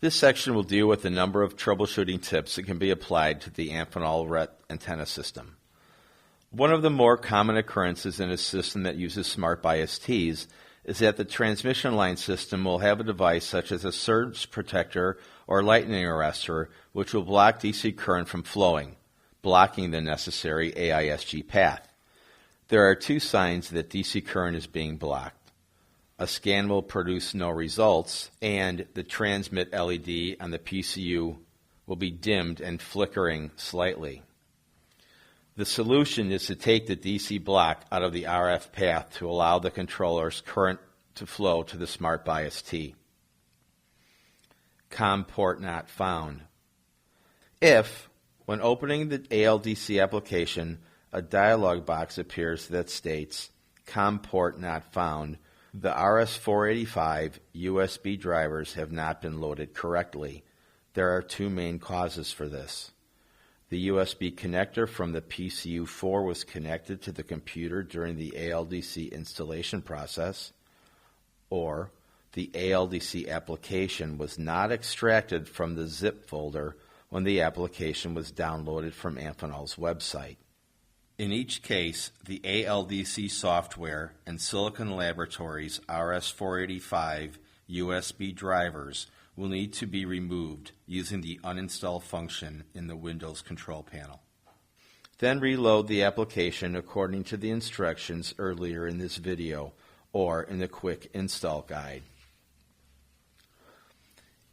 This section will deal with a number of troubleshooting tips that can be applied to the Amphenol RET antenna system. One of the more common occurrences in a system that uses smart bias Ts is that the transmission line system will have a device such as a surge protector or lightning arrestor which will block DC current from flowing, blocking the necessary AISG path. There are two signs that DC current is being blocked. A scan will produce no results, and the transmit LED on the PCU will be dimmed and flickering slightly. The solution is to take the DC block out of the RF path to allow the controller's current to flow to the smart bias T. COM port not found. If, when opening the ALDC application, a dialog box appears that states COM port not found, the RS-485 USB drivers have not been loaded correctly. There are two main causes for this. The USB connector from the PCU4 was connected to the computer during the ALDC installation process, or the ALDC application was not extracted from the zip folder when the application was downloaded from Amphenol's website. In each case, the ALDC software and Silicon Laboratories RS-485 USB drivers will need to be removed using the uninstall function in the Windows control panel. Then reload the application according to the instructions earlier in this video or in the quick install guide.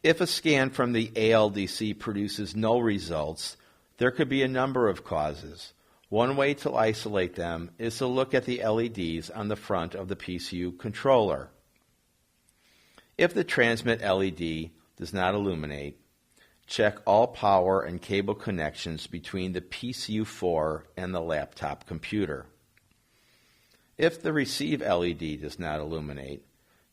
If a scan from the ALDC produces no results, there could be a number of causes. One way to isolate them is to look at the LEDs on the front of the PCU controller. If the transmit LED does not illuminate, check all power and cable connections between the PCU4 and the laptop computer. If the receive LED does not illuminate,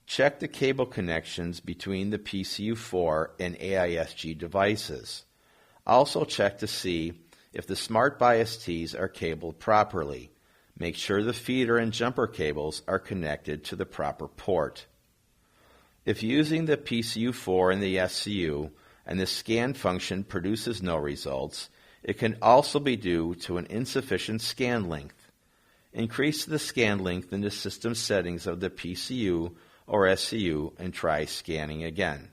check the cable connections between the PCU4 and AISG devices. Also check to see if the smart bias Ts are cabled properly. Make sure the feeder and jumper cables are connected to the proper port. If using the PCU4 and the SCU and the scan function produces no results, it can also be due to an insufficient scan length. Increase the scan length in the system settings of the PCU or SCU and try scanning again.